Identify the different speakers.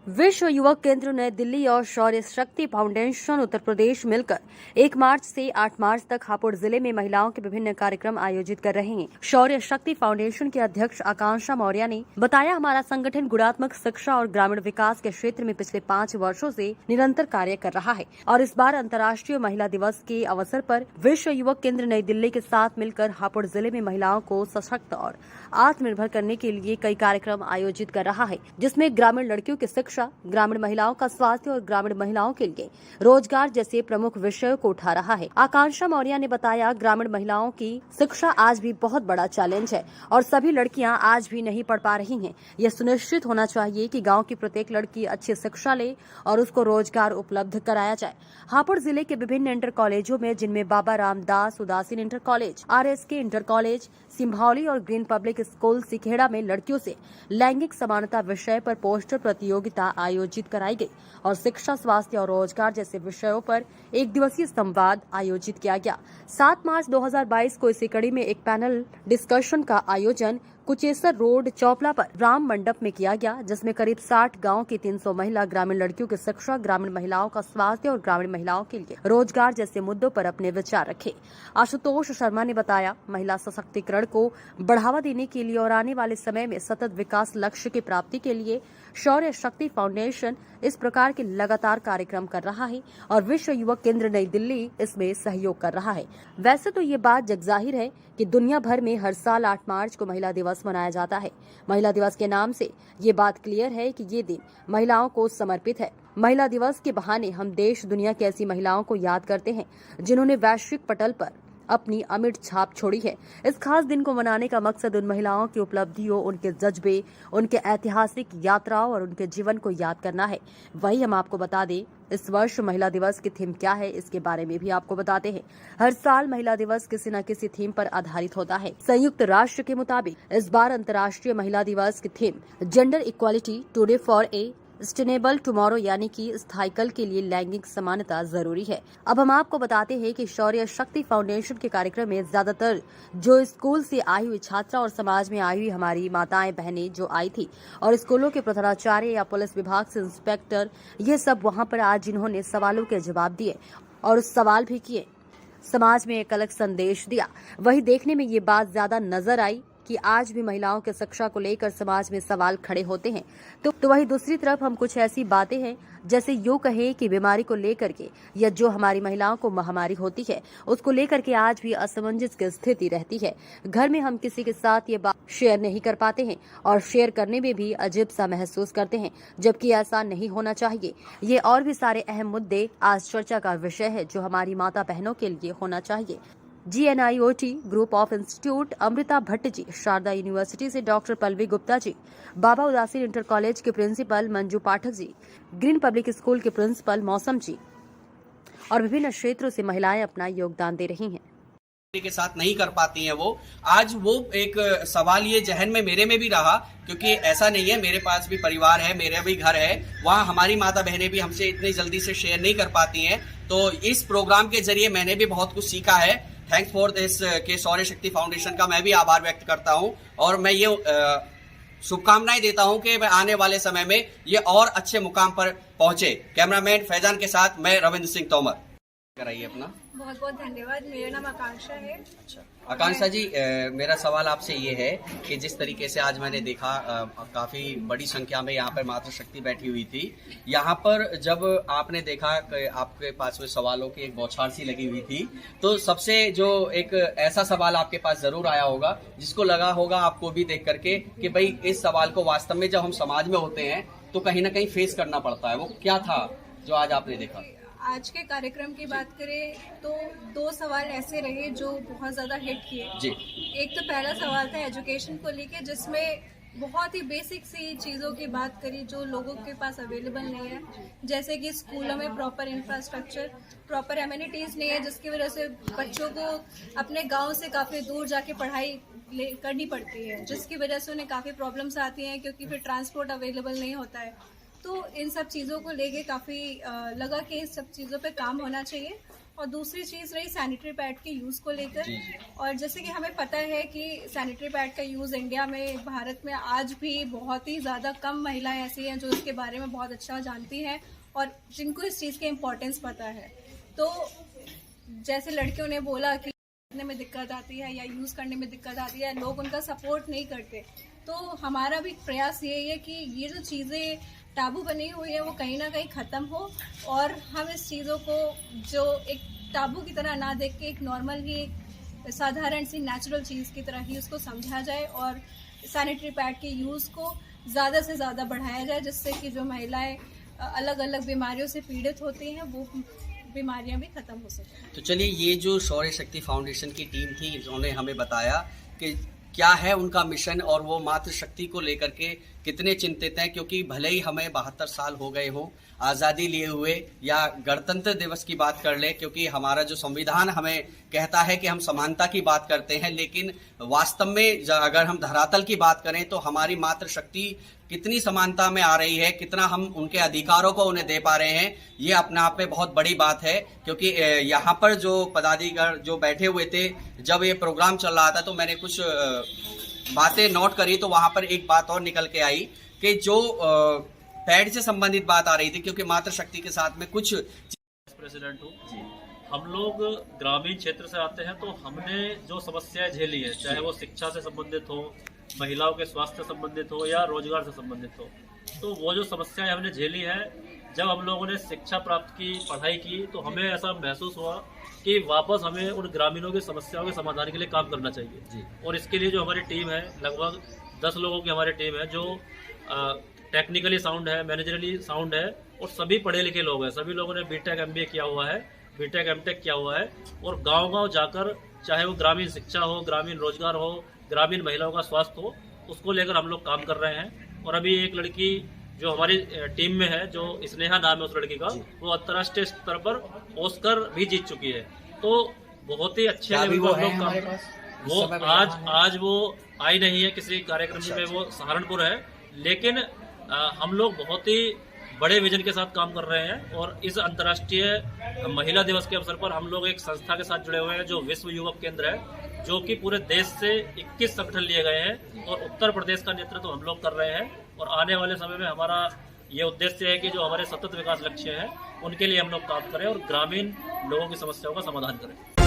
Speaker 1: विश्व युवक केंद्र नई दिल्ली और शौर्य शक्ति फाउंडेशन उत्तर प्रदेश मिलकर 1 मार्च से 8 मार्च तक हापुड़ जिले में महिलाओं के विभिन्न कार्यक्रम आयोजित कर रहे हैं। शौर्य शक्ति फाउंडेशन के अध्यक्ष आकांक्षा मौर्य ने बताया, हमारा संगठन गुणात्मक शिक्षा और ग्रामीण विकास के क्षेत्र में पिछले 5 वर्षों से निरंतर कार्य कर रहा है और इस बार अंतर्राष्ट्रीय महिला दिवस के अवसर पर विश्व युवक केंद्र नई दिल्ली के साथ मिलकर हापुड़ जिले में महिलाओं को सशक्त और आत्मनिर्भर करने के लिए कई कार्यक्रम आयोजित कर रहा है, जिसमें ग्रामीण लड़कियों की शिक्षा, ग्रामीण महिलाओं का स्वास्थ्य और ग्रामीण महिलाओं के लिए रोजगार जैसे प्रमुख विषयों को उठा रहा है। आकांक्षा मौर्य ने बताया, ग्रामीण महिलाओं की शिक्षा आज भी बहुत बड़ा चैलेंज है और सभी लड़कियां आज भी नहीं पढ़ पा रही हैं। यह सुनिश्चित होना चाहिए कि गांव की प्रत्येक लड़की अच्छी शिक्षा ले और उसको रोजगार उपलब्ध कराया जाए। हापुड़ जिले के विभिन्न इंटर कॉलेजों में, जिनमें Baba Ramdas Udasin inter college, RSK inter college, Simbhauli और ग्रीन पब्लिक स्कूल सिखेड़ा में लड़कियों से लैंगिक समानता विषय पर पोस्टर प्रतियोगिता आयोजित कराई गई और शिक्षा, स्वास्थ्य और रोजगार जैसे विषयों पर एक दिवसीय संवाद आयोजित किया गया। 7 मार्च 2022 को इसी कड़ी में एक पैनल डिस्कशन का आयोजन कुचेसर रोड चौपला पर राम मंडप में किया गया, जिसमें करीब 60 गांव की 300 महिला ग्रामीण लड़कियों की शिक्षा, ग्रामीण महिलाओं का स्वास्थ्य और ग्रामीण महिलाओं के लिए रोजगार जैसे मुद्दों पर अपने विचार रखे। आशुतोष शर्मा ने बताया, महिला सशक्तिकरण को बढ़ावा देने के लिए और आने वाले समय में सतत विकास लक्ष्य की प्राप्ति के लिए शौर्य शक्ति फाउंडेशन इस प्रकार के लगातार कार्यक्रम कर रहा है और विश्व युवक केंद्र नई दिल्ली इसमें सहयोग कर रहा है। वैसे तो ये बात जगजाहिर है कि दुनिया भर में हर साल 8 मार्च को महिला दिवस मनाया जाता है। महिला दिवस के नाम से ये बात क्लियर है कि ये दिन महिलाओं को समर्पित है। महिला दिवस के बहाने हम देश दुनिया की ऐसी महिलाओं को याद करते हैं जिन्होंने वैश्विक पटल पर अपनी अमिट छाप छोड़ी है। इस खास दिन को मनाने का मकसद उन महिलाओं की उपलब्धियों, उनके जज्बे, उनके ऐतिहासिक यात्राओं और उनके जीवन को याद करना है। वही हम आपको बता दें, इस वर्ष महिला दिवस की थीम क्या है, इसके बारे में भी आपको बताते हैं। हर साल महिला दिवस किसी न किसी थीम पर आधारित होता है। संयुक्त राष्ट्र के मुताबिक इस बार अंतर्राष्ट्रीय महिला दिवस की theme gender equality today for a sustainable tomorrow, यानी कि स्थायी कल के लिए लैंगिक समानता जरूरी है। अब हम आपको बताते हैं कि शौर्य शक्ति फाउंडेशन के कार्यक्रम में ज्यादातर जो स्कूल से आई हुई छात्रा और समाज में आई हुई हमारी माताएं बहनें जो आई थी और स्कूलों के प्रधानाचार्य या पुलिस विभाग से इंस्पेक्टर, ये सब वहां पर आज जिन्होंने सवालों के जवाब दिए और सवाल भी किए, समाज में एक अलग संदेश दिया। वही देखने में ये बात ज्यादा नजर आई कि आज भी महिलाओं के शिक्षा को लेकर समाज में सवाल खड़े होते हैं। तो वही दूसरी तरफ हम कुछ ऐसी बातें हैं, जैसे यूं कहें कि बीमारी को लेकर के या जो हमारी महिलाओं को महामारी होती है उसको लेकर के आज भी असमंजस की स्थिति रहती है। घर में हम किसी के साथ ये बात शेयर नहीं कर पाते हैं और शेयर करने में भी अजीब सा महसूस करते हैं, जबकि ऐसा नहीं होना चाहिए। ये और भी सारे अहम मुद्दे आज चर्चा का विषय है जो हमारी माता बहनों के लिए होना चाहिए। GNIOT group of institute Amrita Bhatt ji, Sharda university से doctor Pallavi Gupta ji, Baba Udasin inter college के principal Manju Pathak ji, green public school के प्रिंसिपल मौसम जी और विभिन्न क्षेत्रों से महिलाएं अपना योगदान दे रही हैं।
Speaker 2: के साथ नहीं कर पाती हैं वो आज वो एक सवाल ये जहन में मेरे में भी रहा, क्योंकि ऐसा नहीं है, मेरे पास भी परिवार है, मेरा भी घर है, वहाँ हमारी माता बहनें भी हमसे इतनी जल्दी से शेयर नहीं कर पाती हैं। तो इस प्रोग्राम के जरिए मैंने भी बहुत कुछ सीखा है। थैंक्स फॉर दिस के शौर्य शक्ति फाउंडेशन का मैं भी आभार व्यक्त करता हूँ और मैं ये शुभकामनाएं देता हूं कि आने वाले समय में ये और अच्छे मुकाम पर पहुंचे। कैमरामैन फैजान के साथ मैं रविंद्र सिंह तोमर। कराइए अपना।
Speaker 3: बहुत बहुत धन्यवाद। मेरा नाम आकांक्षा है।
Speaker 2: अच्छा आकांक्षा जी, मेरा सवाल आपसे ये है कि जिस तरीके से आज मैंने देखा काफी बड़ी संख्या में यहाँ पर मातृशक्ति बैठी हुई थी, यहाँ पर जब आपने देखा कि आपके पास में सवालों की एक बौछार सी लगी हुई थी, तो सबसे जो एक ऐसा सवाल आपके पास जरूर आया होगा जिसको लगा होगा आपको भी देख करके कि भाई इस सवाल को वास्तव में जब हम समाज में होते हैं तो कहीं ना कहीं फेस करना पड़ता है। वो क्या था जो आज आपने देखा?
Speaker 3: आज के कार्यक्रम की बात करें तो 2 सवाल ऐसे रहे जो बहुत ज्यादा हिट किए जी। एक तो पहला सवाल था एजुकेशन को लेके, जिसमें बहुत ही बेसिक सी चीज़ों की बात करी जो लोगों के पास अवेलेबल नहीं है, जैसे कि स्कूलों में प्रॉपर इंफ्रास्ट्रक्चर, प्रॉपर एमिनिटीज नहीं है, जिसकी वजह से बच्चों को अपने गांव से काफ़ी दूर जाके पढ़ाई करनी पड़ती है, जिसकी वजह से उन्हें काफ़ी प्रॉब्लम्स आती हैं क्योंकि फिर ट्रांसपोर्ट अवेलेबल नहीं होता है। तो इन सब चीज़ों को लेके काफ़ी लगा कि इस सब चीज़ों पे काम होना चाहिए और दूसरी चीज रही सैनिटरी पैड के यूज को लेकर। और जैसे कि हमें पता है कि सैनिटरी पैड का यूज इंडिया में, भारत में आज भी बहुत ही ज्यादा कम महिलाएं ऐसी हैं जो इसके बारे में बहुत अच्छा जानती हैं और जिनको इस चीज की इम्पोर्टेंस पता है। तो जैसे लड़कियों ने बोला कि करने में दिक्कत आती है या यूज करने में दिक्कत आती है, लोग उनका सपोर्ट नहीं करते, तो हमारा भी प्रयास यही है कि ये जो चीजें टाबू बनी हुई है वो कहीं ना कहीं खत्म हो और हम इस चीज़ों को जो एक टाबू की तरह ना देख के एक नॉर्मल ही, एक साधारण सी नेचुरल चीज़ की तरह ही उसको समझा जाए और सैनिटरी पैड के यूज़ को ज़्यादा से ज़्यादा बढ़ाया जाए, जिससे कि जो महिलाएं अलग अलग बीमारियों से पीड़ित होती हैं वो बीमारियां भी खत्म हो सकें।
Speaker 2: तो चलिए, ये जो शौर्य शक्ति फाउंडेशन की टीम थी, उन्होंने हमें बताया कि क्या है उनका मिशन और वो मातृशक्ति को लेकर के कितने चिंतित हैं, क्योंकि भले ही हमें 72 साल हो गए हो आज़ादी लिए हुए, या गणतंत्र दिवस की बात कर ले, क्योंकि हमारा जो संविधान हमें कहता है कि हम समानता की बात करते हैं, लेकिन वास्तव में अगर हम धरातल की बात करें तो हमारी मातृशक्ति कितनी समानता में आ रही है, कितना हम उनके अधिकारों को उन्हें दे पा रहे हैं, ये अपने आप में बहुत बड़ी बात है। क्योंकि यहाँ पर जो पदाधिकारी जो बैठे हुए थे, जब ये प्रोग्राम चल रहा था तो मैंने कुछ बातें नोट करी, तो वहां पर एक बात और निकल के आई कि जो पैड से संबंधित बात आ रही थी, क्योंकि मातृशक्ति के साथ में कुछ
Speaker 4: प्रेसिडेंट हूँ। हम लोग ग्रामीण क्षेत्र से आते हैं, तो हमने जो समस्याएं झेली है, चाहे वो शिक्षा से संबंधित हो, महिलाओं के स्वास्थ्य से संबंधित हो या रोजगार से संबंधित हो, तो वो जो समस्याएं हमने झेली है, जब हम लोगों ने शिक्षा प्राप्त की, पढ़ाई की, तो हमें ऐसा महसूस हुआ कि वापस हमें उन ग्रामीणों की समस्याओं के समाधान के लिए काम करना चाहिए। और इसके लिए जो हमारी टीम है, लगभग 10 लोगों की हमारी टीम है, जो टेक्निकली साउंड है, मैनेजरली साउंड है और सभी पढ़े लिखे लोग हैं। सभी लोगों ने बीटेक एमबीए किया हुआ है, बीटेक एमटेक किया हुआ है और गांव-गांव जाकर, चाहे वो ग्रामीण शिक्षा हो, ग्रामीण रोजगार हो, ग्रामीण महिलाओं का स्वास्थ्य हो, उसको लेकर हम लोग काम कर रहे हैं। और अभी एक लड़की जो हमारी टीम में है, जो स्नेहा नाम है उस लड़की का, वो अंतर्राष्ट्रीय स्तर पर ऑस्कर भी जीत चुकी है। तो बहुत ही अच्छे लेवल पर हम लोग काम, वो आज वो आई नहीं है किसी कार्यक्रम में, वो सहारनपुर है, लेकिन हम लोग बहुत ही बड़े विजन के साथ काम कर रहे हैं। और इस अंतर्राष्ट्रीय महिला दिवस के अवसर पर हम लोग एक संस्था के साथ जुड़े हुए हैं जो विश्व युवक केंद्र है, जो कि पूरे देश से 21 संगठन लिए गए हैं और उत्तर प्रदेश का नेतृत्व हम लोग कर रहे हैं। और आने वाले समय में हमारा ये उद्देश्य है कि जो हमारे सतत विकास लक्ष्य हैं उनके लिए हम लोग काम करें और ग्रामीण लोगों की समस्याओं का समाधान करें।